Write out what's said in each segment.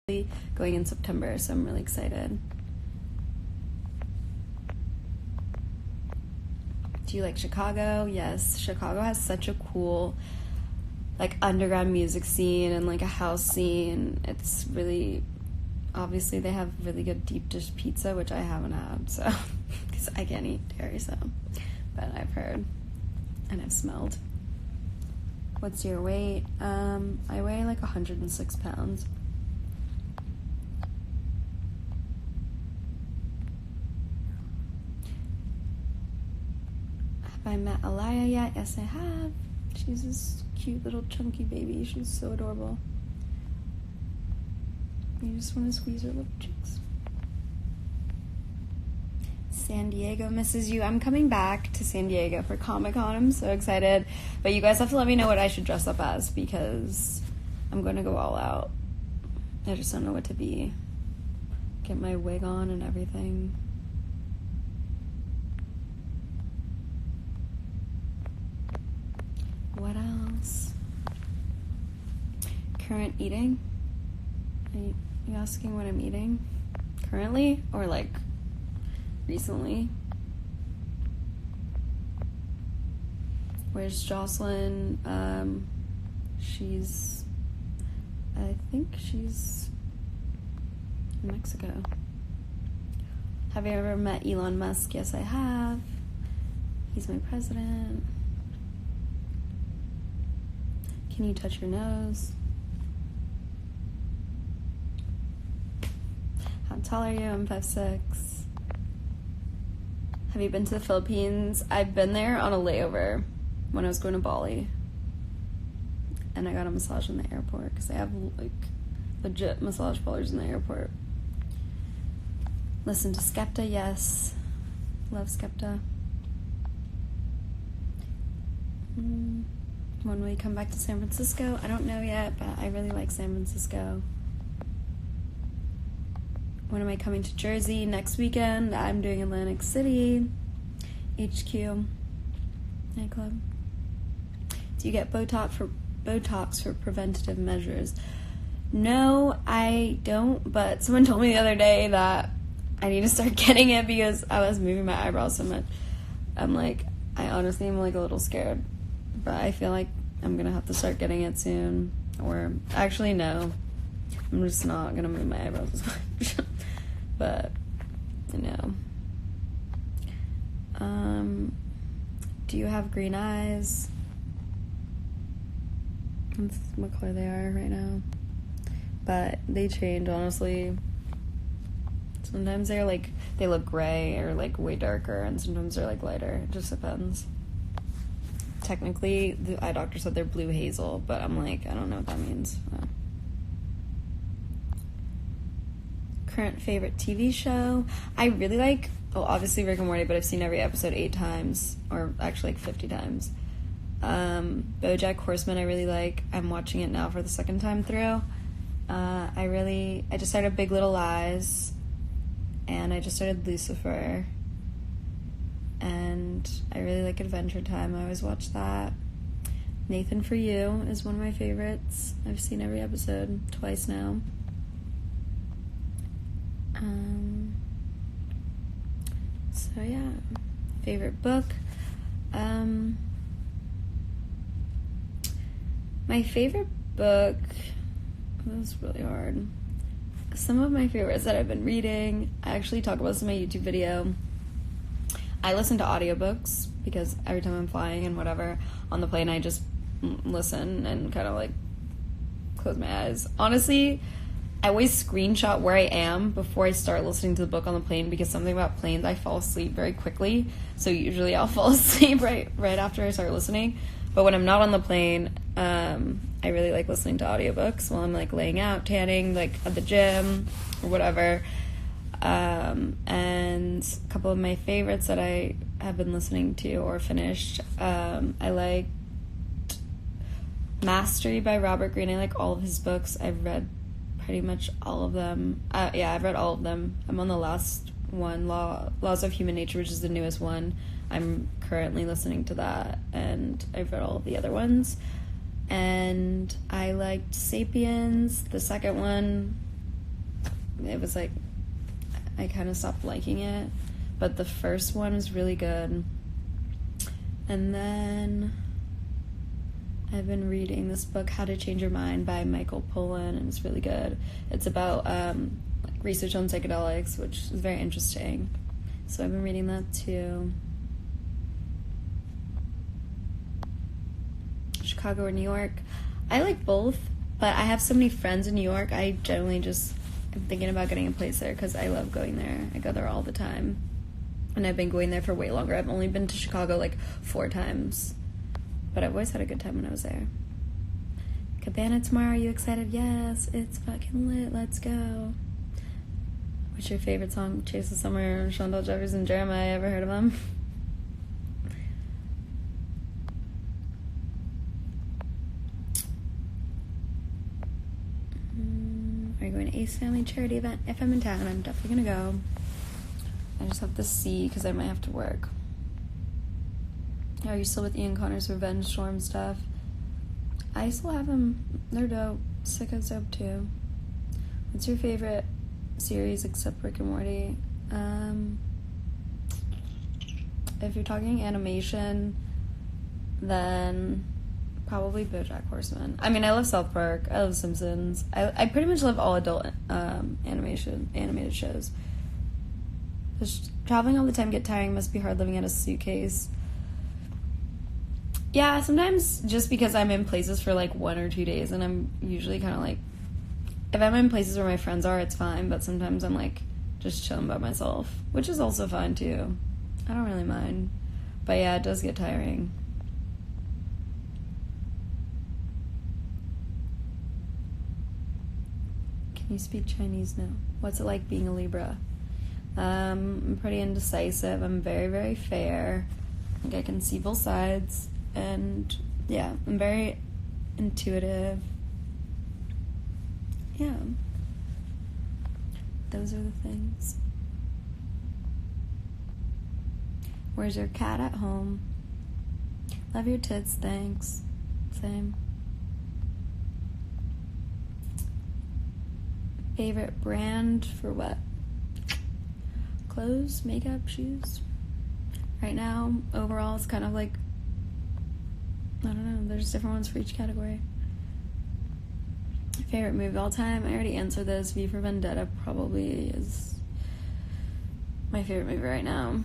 going in September, so I'm really excited. Do you like Chicago? Yes, Chicago has such a cool like underground music scene and like a house scene. It's really, obviously they have really good deep dish pizza, which I haven't had, so because I can't eat dairy, so, but I've heard and I've smelled. What's your weight? I weigh like 106 pounds. Have I met Alaya yet? Yes, I have. She's this cute little chunky baby. She's so adorable. You just want to squeeze her little cheeks. San Diego misses you. I'm coming back to San Diego for Comic-Con. I'm so excited. But you guys have to let me know what I should dress up as because I'm going to go all out. I just don't know what to be. Get my wig on and everything. What else? Current eating? Are you asking what I'm eating? Currently? Or like recently? Where's Jocelyn? I think she's in Mexico. Have you ever met Elon Musk? Yes, I have. He's my president. Can you touch your nose? How tall are you? I'm 5'6". Have you been to the Philippines? I've been there on a layover when I was going to Bali. And I got a massage in the airport because they have like legit massage parlors in the airport. Listen to Skepta, yes. Love Skepta. When will you come back to San Francisco? I don't know yet, but I really like San Francisco. When am I coming to Jersey? Next weekend. I'm doing Atlantic City, HQ, nightclub. Do you get Botox for preventative measures? No, I don't, but someone told me the other day that I need to start getting it because I was moving my eyebrows so much. I honestly am like a little scared. But I feel like I'm going to have to start getting it soon. Or, actually, no. I'm just not going to move my eyebrows as much. But, do you have green eyes? That's what color they are right now. But they change, honestly. Sometimes they're like, they look gray or like way darker, and sometimes they're like lighter. It just depends. Technically, the eye doctor said they're blue hazel, but I'm like, I don't know what that means. Current favorite TV show? I really like, obviously Rick and Morty, but I've seen every episode 8 times, or actually like 50 times. BoJack Horseman I really like. I'm watching it now for the second time through. I just started Big Little Lies, and I just started Lucifer. And I really like Adventure Time. I always watch that. Nathan For You is one of my favorites. I've seen every episode twice now. So yeah, favorite book. My favorite book, this is really hard. Some of my favorites that I've been reading, I actually talk about this in my YouTube video. I listen to audiobooks because every time I'm flying and whatever on the plane, I just listen and kind of like close my eyes. Honestly, I always screenshot where I am before I start listening to the book on the plane because something about planes, I fall asleep very quickly. So usually I'll fall asleep right after I start listening. But when I'm not on the plane, I really like listening to audiobooks while I'm like laying out, tanning, like at the gym or whatever. And a couple of my favorites that I have been listening to or finished, I liked Mastery by Robert Greene. I like all of his books. I've read pretty much all of them. I've read all of them. I'm on the last one, Laws of Human Nature, which is the newest one. I'm currently listening to that, and I've read all of the other ones. And I liked Sapiens, the second one. it was like, I kind of stopped liking it. But the first one is really good. And then I've been reading this book, How to Change Your Mind by Michael Pollan, and it's really good. It's about research on psychedelics, which is very interesting. So I've been reading that too. Chicago or New York? I like both, but I have so many friends in New York, I generally just am thinking about getting a place there because I love going there. I go there all the time. And I've been going there for way longer. I've only been to Chicago like 4 times. But I've always had a good time when I was there. Cabana tomorrow, are you excited? Yes, it's fucking lit. Let's go. What's your favorite song? Chase the Summer, Chantel Jeffries and Jeremiah. Ever heard of them? Are you going to Ace Family charity event? If I'm in town, I'm definitely gonna go. I just have to see because I might have to work. Are you still with Ian Connor's Revenge Storm stuff? I still have them. They're dope. Sicko's dope too. What's your favorite series except Rick and Morty? If you're talking animation, then probably BoJack Horseman. I mean, I love South Park. I love Simpsons. I pretty much love all adult animated shows. Just traveling all the time get tiring. Must be hard living in a suitcase. Yeah, sometimes just because I'm in places for like 1 or 2 days, and I'm usually kind of like, if I'm in places where my friends are, it's fine, but sometimes I'm like just chilling by myself, which is also fine too. I don't really mind. But yeah, it does get tiring. Can you speak Chinese now? What's it like being a Libra? I'm pretty indecisive. I'm very, very fair. I think I can see both sides. And yeah, I'm very intuitive. Yeah. Those are the things. Where's your cat? At home. Love your tits, thanks. Same. Favorite brand for what? Clothes, makeup, shoes. Right now, overall, it's kind of like, I don't know, there's different ones for each category. Favorite movie of all time? I already answered this. V for Vendetta probably is my favorite movie right now.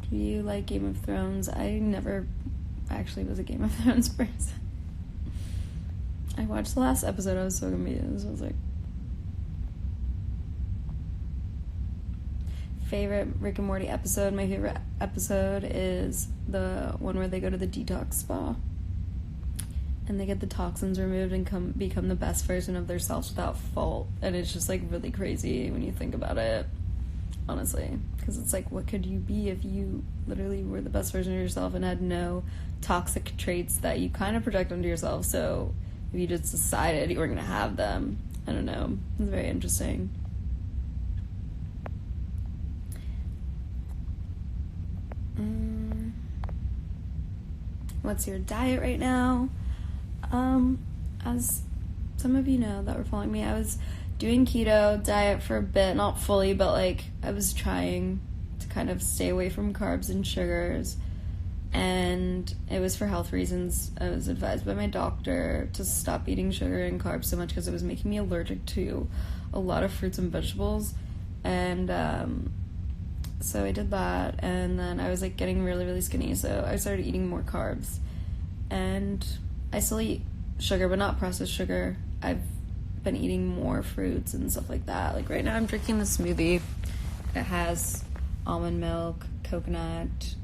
Do you like Game of Thrones? I never actually was a Game of Thrones person. I watched the last episode. I was so confused. I was like, favorite Rick and Morty episode? My favorite episode is the one where they go to the detox spa and they get the toxins removed and become the best version of themselves without fault. And it's just like really crazy when you think about it, honestly, because it's like, what could you be if you literally were the best version of yourself and had no toxic traits that you kind of project onto yourself? So if you just decided you were going to have them, I don't know, it's very interesting. What's your diet right now? As some of you know that were following me, I was doing keto diet for a bit, not fully, but like I was trying to kind of stay away from carbs and sugars, and it was for health reasons. I was advised by my doctor to stop eating sugar and carbs so much because it was making me allergic to a lot of fruits and vegetables, and so I did that, and then I was like getting really, really skinny, so I started eating more carbs. And I still eat sugar, but not processed sugar. I've been eating more fruits and stuff like that. Like right now I'm drinking this smoothie. It has almond milk, coconut,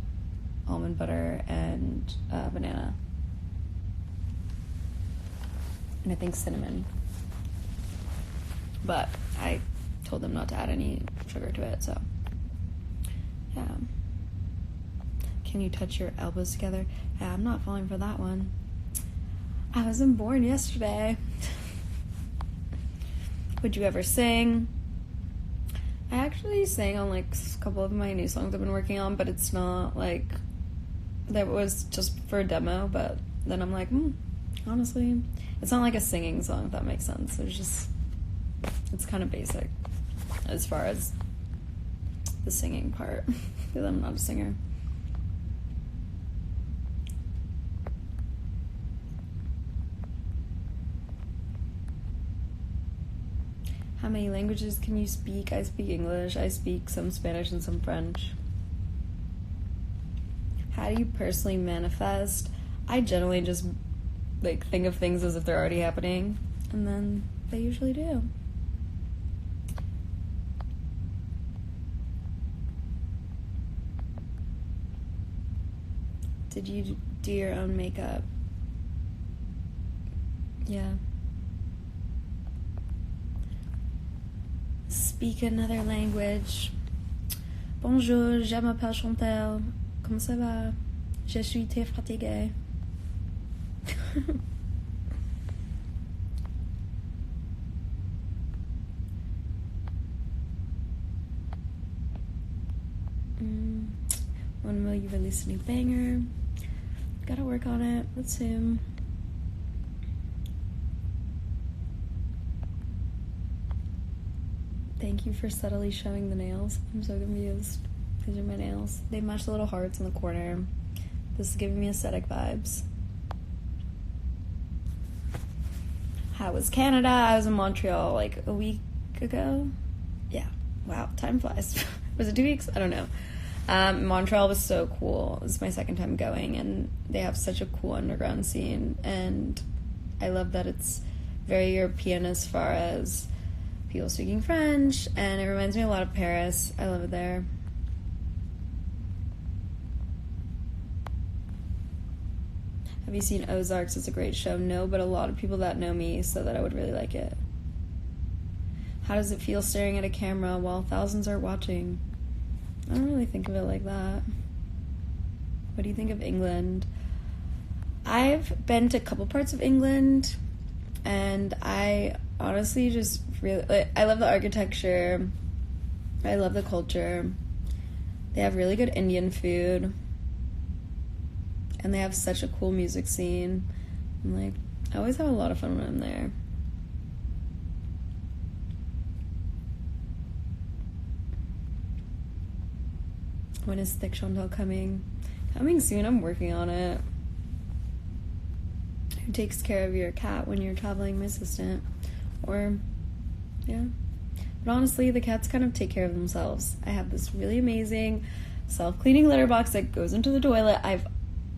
almond butter, and banana. And I think cinnamon. But I told them not to add any sugar to it, so yeah. Can you touch your elbows together? Yeah, I'm not falling for that one. I wasn't born yesterday. Would you ever sing? I actually sang on like a couple of my new songs I've been working on, but it's not like, that was just for a demo, but then I'm like, Honestly, it's not like a singing song, if that makes sense. It's kind of basic as far as the singing part, because I'm not a singer. How many languages can you speak? I speak English, I speak some Spanish and some French. How do you personally manifest? I generally just like think of things as if they're already happening, and then they usually do. Did you do your own makeup? Yeah. Speak another language. Bonjour, je m'appelle Chantel. Comment ça va? Je suis très fatiguée. When will you release a new banger? Gotta work on it. Let's soon. Thank you for subtly showing the nails. I'm so confused. These are my nails. They match the little hearts in the corner. This is giving me aesthetic vibes. How was Canada? I was in Montreal like a week ago. Yeah. Wow, time flies. Was it 2 weeks? I don't know. Montreal was so cool. It was my second time going, and they have such a cool underground scene, and I love that it's very European as far as people speaking French, and it reminds me a lot of Paris. I love it there. Have you seen Ozarks? It's a great show. No, but a lot of people that know me said that I would really like it. How does it feel staring at a camera while thousands are watching? I don't really think of it like that. What do you think of England? I've been to a couple parts of England, and I honestly just really, I love the architecture. I love the culture. They have really good Indian food, and they have such a cool music scene. And like, I always have a lot of fun when I'm there. When is Thick Chantel coming? Coming soon. I'm working on it. Who takes care of your cat when you're traveling? My assistant. Or, yeah. But honestly, the cats kind of take care of themselves. I have this really amazing self-cleaning litter box that goes into the toilet. I've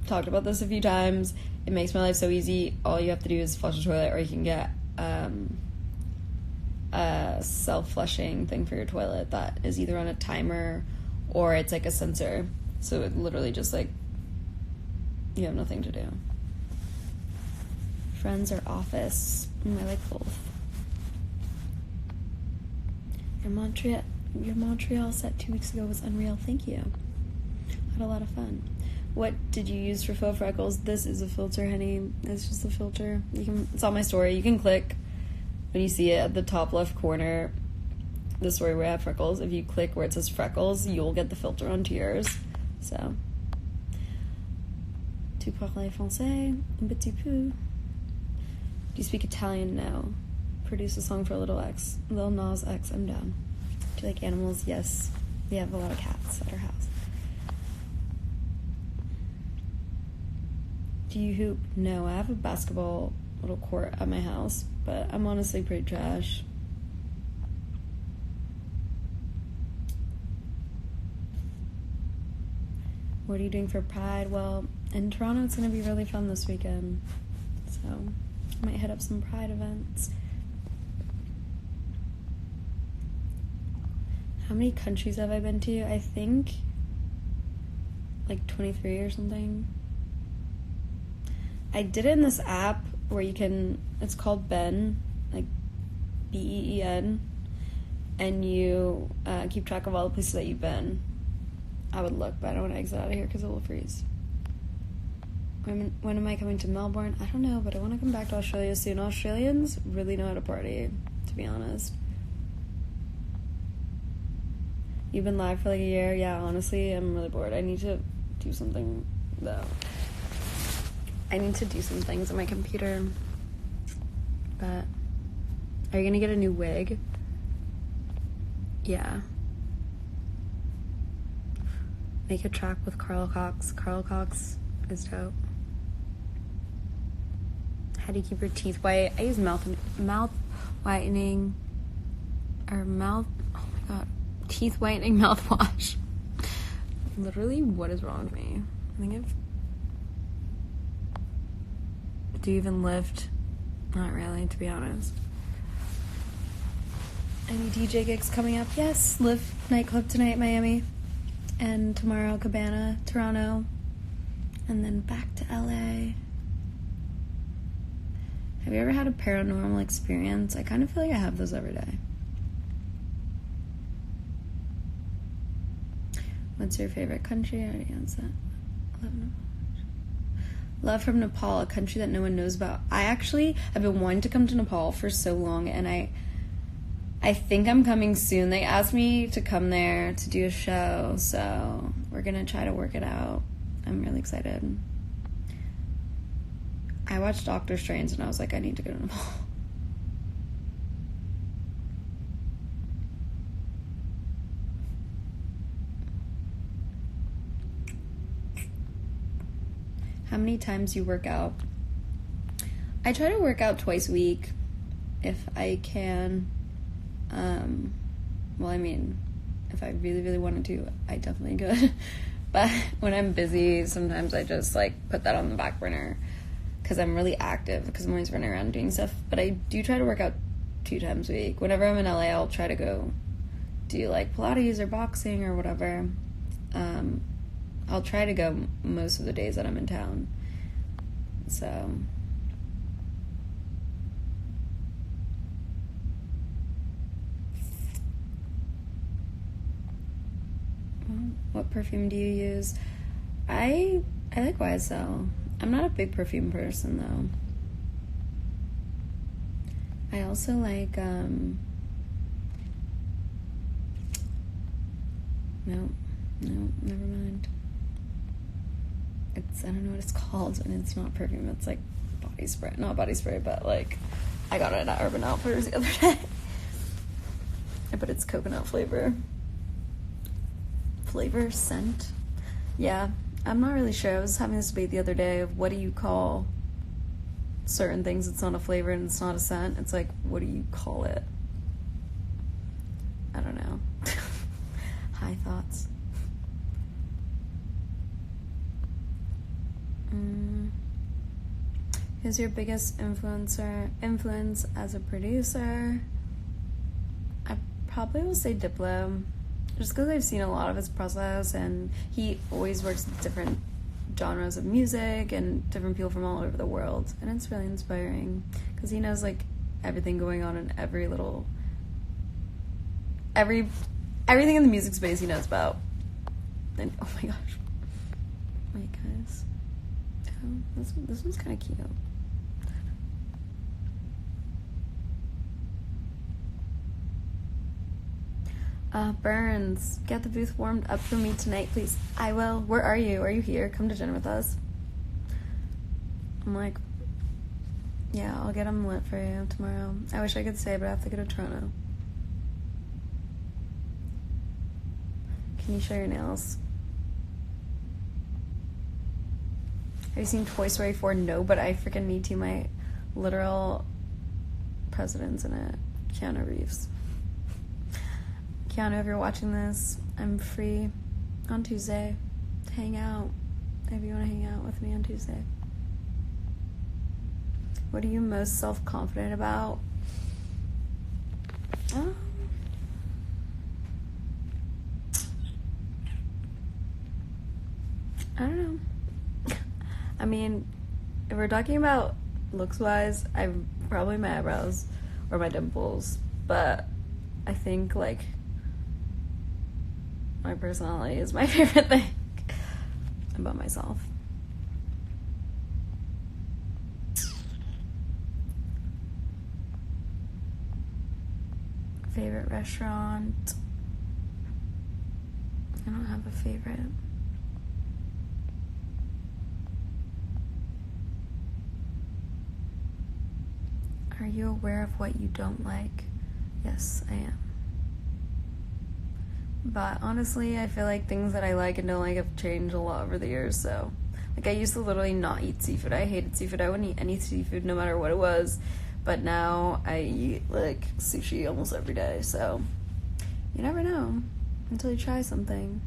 talked about this a few times. It makes my life so easy. All you have to do is flush the toilet, or you can get a self-flushing thing for your toilet that is either on a timer or it's like a sensor. So it literally just like, you have nothing to do. Friends or office? I like both. Your Montreal set 2 weeks ago was unreal. Thank you. Had a lot of fun. What did you use for faux freckles? This is a filter, honey. It's just a filter. It's on my story. You can click when you see it at the top left corner, the story where I have freckles. If you click where it says freckles, you'll get the filter onto yours. So, tu parles français? Un petit peu. Do you speak Italian now? Produce a song for Lil Nas X. I'm down. Do you like animals? Yes. We have a lot of cats at our house. Do you hoop? No, I have a basketball little court at my house, but I'm honestly pretty trash. What are you doing for Pride? Well, in Toronto, it's going to be really fun this weekend. So, I might hit up some Pride events. How many countries have I been to? I think like 23 or something. I did it in this app where you can, it's called Ben, like BEEN, and you keep track of all the places that you've been. I would look, but I don't want to exit out of here because it will freeze. When am I coming to Melbourne? I don't know, but I want to come back to Australia soon. Australians really know how to party, to be honest. You've been live for like a year? Yeah, honestly, I'm really bored. I need to do something, though. I need to do some things on my computer. But are you gonna get a new wig? Yeah. Make a track with Carl Cox. Carl Cox is dope. How do you keep your teeth white? I use mouth whitening or mouth, oh my god, teeth whitening mouthwash. Literally, what is wrong with me? I think do you even lift? Not really, to be honest. Any DJ gigs coming up? Yes, Live nightclub tonight, Miami. And tomorrow, Cabana, Toronto. And then back to LA. Have you ever had a paranormal experience? I kind of feel like I have those every day. What's your favorite country? I already answered that. Love from Nepal, a country that no one knows about. I actually have been wanting to come to Nepal for so long, and I think I'm coming soon. They asked me to come there to do a show, so we're gonna try to work it out. I'm really excited. I watched Doctor Strange and I was like, I need to go to Nepal. How many times you work out? I try to work out twice a week if I can. Well, I mean, if I really, really wanted to, I definitely could. But when I'm busy, sometimes I just like put that on the back burner because I'm really active, because I'm always running around doing stuff. But I do try to work out 2 times a week. Whenever I'm in LA, I'll try to go do like Pilates or boxing or whatever. I'll try to go most of the days that I'm in town. So what perfume do you use? I like YSL. I'm not a big perfume person though. I also like no, never mind. I don't know what it's called, and it's not perfume, it's like body spray. Not body spray, but like I got it at Urban Outfitters the other day. But it's coconut flavor scent. Yeah, I'm not really sure. I was having this debate the other day of what do you call certain things. It's not a flavor and it's not a scent. It's like, what do you call it? I don't know. High thoughts. Who's your biggest influence as a producer? I probably will say Diplo, just because I've seen a lot of his process, and he always works with different genres of music and different people from all over the world, and it's really inspiring because he knows like everything going on in everything in the music space he knows about. And oh my gosh, wait guys, oh, this one's kind of cute. Burns, get the booth warmed up for me tonight, please. I will. Where are you? Are you here? Come to dinner with us. I'm like, yeah, I'll get them lit for you tomorrow. I wish I could stay, but I have to go to Toronto. Can you show your nails? Have you seen Toy Story 4? No, but I freaking need to. My literal president's in it. Keanu Reeves. Keanu, if you're watching this, I'm free on Tuesday to hang out. If you want to hang out with me on Tuesday. What are you most self-confident about? I don't know. I mean, if we're talking about looks-wise, I'm probably my eyebrows or my dimples. But I think, like, my personality is my favorite thing about myself. Favorite restaurant? I don't have a favorite. Are you aware of what you don't like? Yes, I am. But honestly, I feel like things that I like and don't like have changed a lot over the years, so. Like, I used to literally not eat seafood. I hated seafood. I wouldn't eat any seafood no matter what it was. But now I eat, like, sushi almost every day, so. You never know until you try something.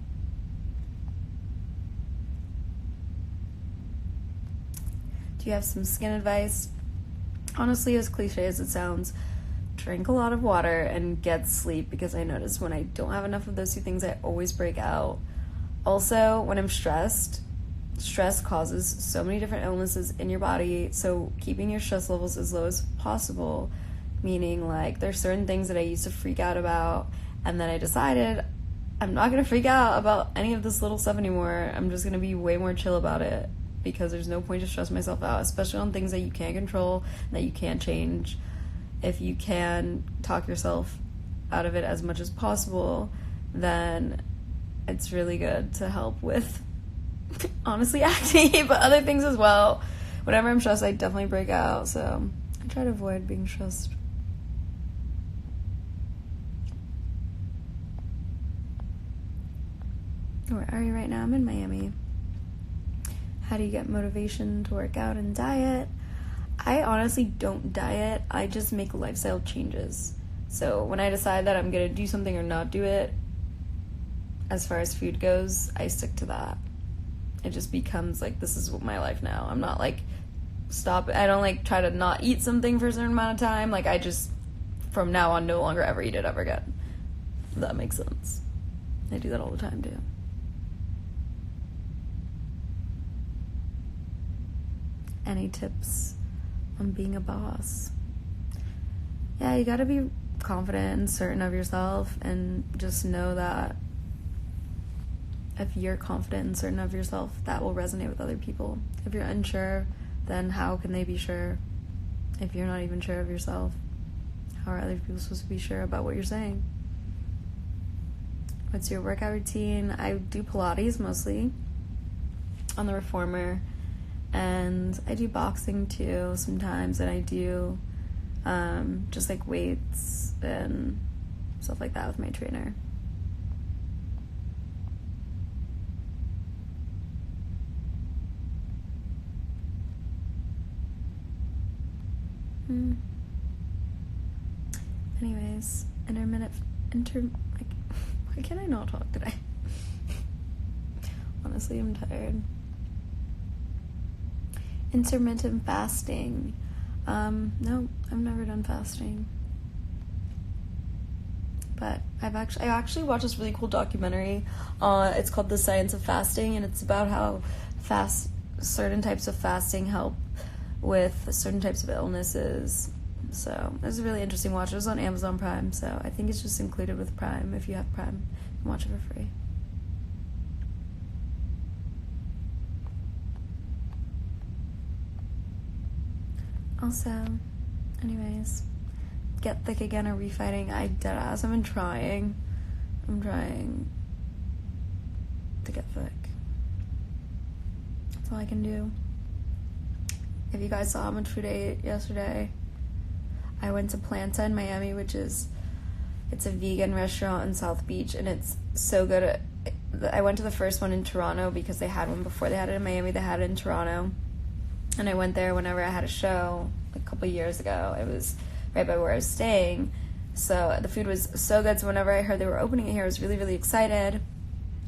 Do you have some skin advice? Honestly, as cliche as it sounds, drink a lot of water and get sleep, because I notice when I don't have enough of those two things, I always break out. Also, when I'm stressed, stress causes so many different illnesses in your body, so keeping your stress levels as low as possible, meaning like there's certain things that I used to freak out about, and then I decided I'm not going to freak out about any of this little stuff anymore. I'm just going to be way more chill about it, because there's no point to stress myself out, especially on things that you can't control, that you can't change. If you can talk yourself out of it as much as possible, then it's really good to help with honestly acne, but other things as well. Whenever I'm stressed, I definitely break out, so I try to avoid being stressed. Where are you right now? I'm in Miami. How do you get motivation to work out and diet? I honestly don't diet. I just make lifestyle changes. So when I decide that I'm going to do something or not do it, as far as food goes, I stick to that. It just becomes like, this is my life now. I'm not like, I don't like try to not eat something for a certain amount of time. Like, I just, from now on, no longer ever eat it ever again. If that makes sense. I do that all the time too. Any tips on being a boss? Yeah, you gotta be confident and certain of yourself, and just know that if you're confident and certain of yourself, that will resonate with other people. If you're unsure, then how can they be sure? If you're not even sure of yourself, how are other people supposed to be sure about what you're saying? What's your workout routine? I do Pilates mostly on the reformer, and I do boxing too sometimes, and I do just like weights and stuff like that with my trainer. Anyways, why can't I not talk today? Honestly, I'm tired. Intermittent fasting. No, I've never done fasting. But I actually watched this really cool documentary. It's called The Science of Fasting, and it's about how certain types of fasting help with certain types of illnesses. So it was a really interesting watch. It was on Amazon Prime, so I think it's just included with Prime. If you have Prime, you can watch it for free. Also, anyways, get thick again or refighting. I deadass. I've been trying. I'm trying to get thick. That's all I can do. If you guys saw how much food I ate yesterday, I went to Planta in Miami, it's a vegan restaurant in South Beach, and it's so good. I went to the first one in Toronto because they had one before they had it in Miami. They had it in Toronto, and I went there whenever I had a show a couple years ago. It was right by where I was staying, so the food was so good. So whenever I heard they were opening it here, I was really, really excited.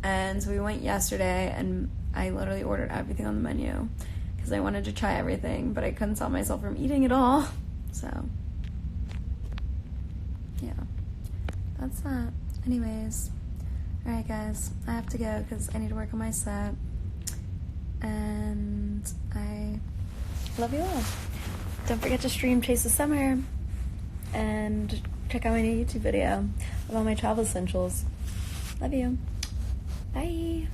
And so we went yesterday, and I literally ordered everything on the menu because I wanted to try everything, but I couldn't stop myself from eating it all. So yeah, that's that. Anyways, alright guys, I have to go because I need to work on my set, and I love you all. Don't forget to stream Chase the Summer, and check out my new YouTube video of all my travel essentials. Love you. Bye.